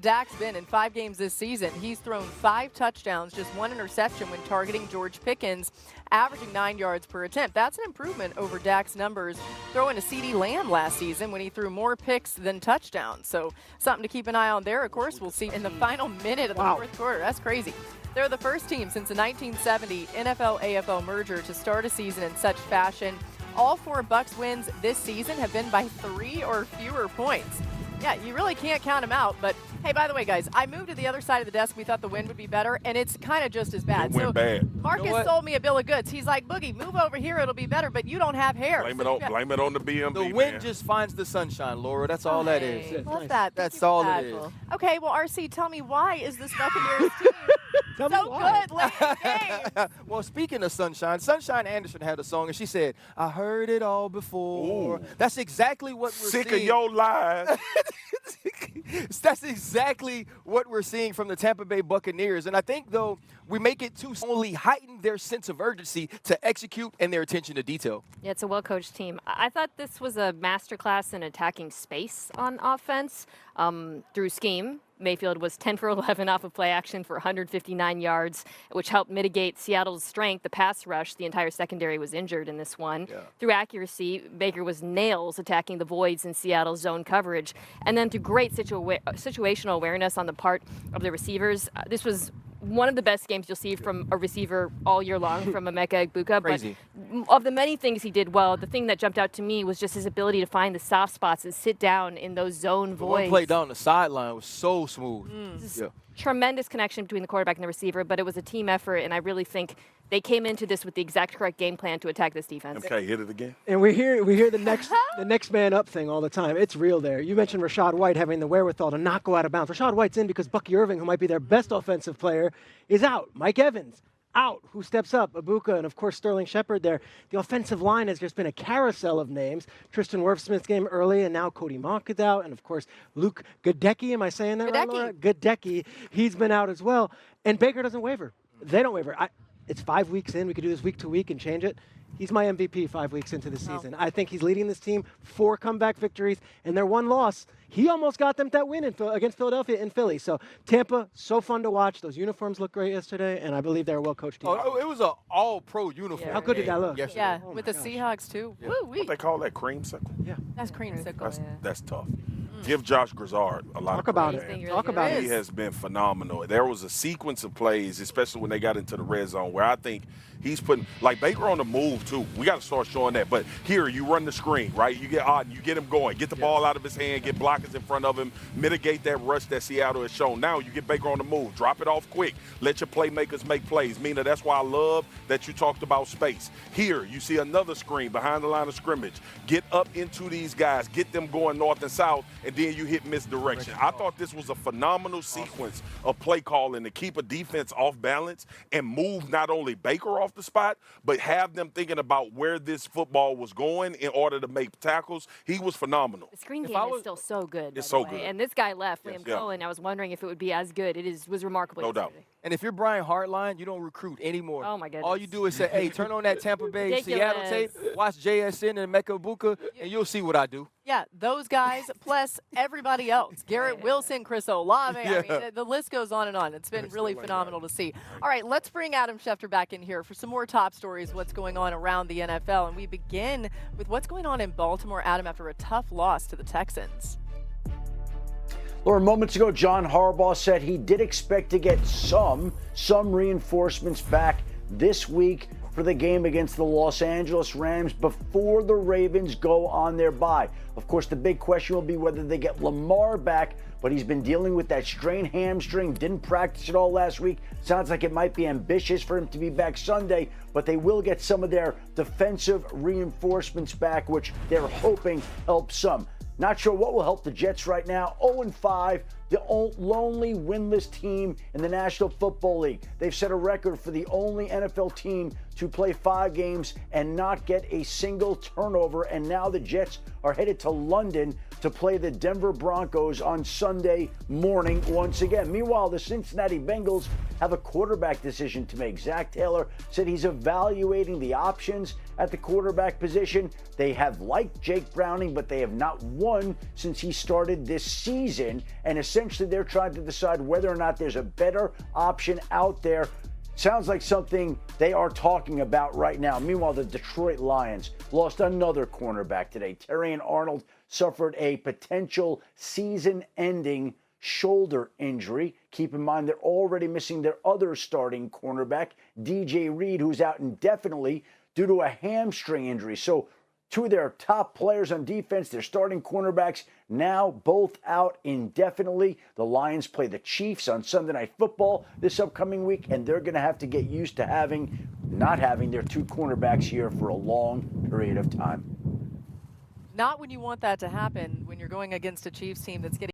Dak's been in 5 games this season. He's thrown 5 touchdowns, just 1 interception when targeting George Pickens, averaging 9 yards per attempt. That's an improvement over Dak's numbers throwing to CeeDee Lamb last season when he threw more picks than touchdowns. So something to keep an eye on there. Of course, we'll see in the final minute of the fourth quarter. That's crazy. They're the first team since the 1970 NFL-AFL merger to start a season in such fashion. All 4 Bucs wins this season have been by 3 or fewer points. Yeah, you really can't count them out. But, hey, by the way, guys, I moved to the other side of the desk. We thought the wind would be better, and it's kind of just as bad. It went bad. Marcus sold me a bill of goods. He's like, Boogie, move over here. It'll be better, but you don't have hair. Blame it on the BMB, The wind just finds the sunshine, Laura. That's all that is. Love that. That's all it is. Okay, well, RC, tell me, why is this Buccaneers team so good late in the game? Well, speaking of sunshine, Sunshine Anderson had a song, and she said, I heard it all before. Ooh. That's exactly what we're Sick seeing. of your lies. That's exactly what we're seeing from the Tampa Bay Buccaneers. And I think, though, we make it too only heighten their sense of urgency to execute and their attention to detail. Yeah, it's a well-coached team. I thought this was a masterclass in attacking space on offense through scheme. Mayfield was 10 for 11 off of play action for 159 yards, which helped mitigate Seattle's strength, the pass rush. The entire secondary was injured in this one. Yeah. Through accuracy, Baker was nails attacking the voids in Seattle's zone coverage. And then through great situational awareness on the part of the receivers, this was one of the best games you'll see from a receiver all year long from Emeka Egbuka. Crazy. But of the many things he did well, the thing that jumped out to me was just his ability to find the soft spots and sit down in those zone voids. One play down the sideline was so smooth. Tremendous connection between the quarterback and the receiver, but it was a team effort, and I really think they came into this with the exact correct game plan to attack this defense. Okay, hit it again. And we hear the next man up thing all the time. It's real there. You mentioned Rachaad White having the wherewithal to not go out of bounds. Rachaad White's in because Bucky Irving, who might be their best offensive player, is out. Mike Evans out. Who steps up? Ibuka and, of course, Sterling Shepard there. The offensive line has just been a carousel of names. Tristan Wirfsmith's game early, and now Cody Mauch is out. And, of course, Luke Gadecki. Am I saying that right, Laura? Gadecki. He's been out as well. And Baker doesn't waver. They don't waver. It's 5 weeks in. We could do this week to week and change it. He's my MVP 5 weeks into the season. I think he's leading this team 4 comeback victories, and their 1 loss. He almost got them that win against Philadelphia in Philly. So Tampa, so fun to watch. Those uniforms look great yesterday, and I believe they're a well-coached team. Oh, it was an all-pro uniform. How good did that look? Yeah, with the Seahawks, too. Yeah. Woo-wee. What they call that, creamsicle? Yeah. That's creamsicle. That's tough. Give Josh Grizzard a lot of about credit, it. man. Talk about it. He has been phenomenal. There was a sequence of plays, especially when they got into the red zone, where I think he's putting, like Baker on the move, too. We got to start showing that. But here, you run the screen, right? You get Otten, you get him going, get the ball out of his hand, get blockers in front of him, mitigate that rush that Seattle has shown. Now you get Baker on the move, drop it off quick, let your playmakers make plays. Mina, that's why I love that you talked about space. Here, you see another screen behind the line of scrimmage. Get up into these guys, get them going north and south, and then you hit misdirection. I thought this was a phenomenal sequence of play calling to keep a defense off balance and move not only Baker off the spot, but have them thinking about where this football was going in order to make tackles. He was phenomenal. The screen game is still so good. It's so by the way. good. And this guy left, Liam Cohen. I was wondering if it would be as good. It was remarkable. No doubt. And if you're Brian Hartline, you don't recruit anymore. Oh, my goodness. All you do is say, hey, turn on that Tampa Bay Seattle tape, watch JSN and Emeka Egbuka, and you'll see what I do. Yeah, those guys plus everybody else. Garrett Wilson, Chris Olave. I mean, the list goes on and on. It's been really phenomenal to see. All right, let's bring Adam Schefter back in here for some more top stories, what's going on around the NFL. And we begin with what's going on in Baltimore, Adam, after a tough loss to the Texans. Laura, moments ago, John Harbaugh said he did expect to get some reinforcements back this week for the game against the Los Angeles Rams before the Ravens go on their bye. Of course, the big question will be whether they get Lamar back, but he's been dealing with that strained hamstring, didn't practice at all last week. Sounds like it might be ambitious for him to be back Sunday, but they will get some of their defensive reinforcements back, which they're hoping helps some. Not sure what will help the Jets right now. 0-5, the lonely winless team in the National Football League. They've set a record for the only NFL team to play 5 games and not get a single turnover. And now the Jets are headed to London to play the Denver Broncos on Sunday morning once again. Meanwhile, the Cincinnati Bengals have a quarterback decision to make. Zach Taylor said he's evaluating the options at the quarterback position. They have liked Jake Browning, but they have not won since he started this season. And a essentially they're trying to decide whether or not there's a better option out there. Sounds like something they are talking about right now. Meanwhile, the Detroit Lions lost another cornerback today. Terrion Arnold suffered a potential season-ending shoulder injury. Keep in mind they're already missing their other starting cornerback, DJ Reed, who's out indefinitely due to a hamstring injury. So two of their top players on defense, their starting cornerbacks, now both out indefinitely. The Lions play the Chiefs on Sunday Night Football this upcoming week, and they're going to have to get used to not having their two cornerbacks here for a long period of time. Not when you want that to happen, when you're going against a Chiefs team that's getting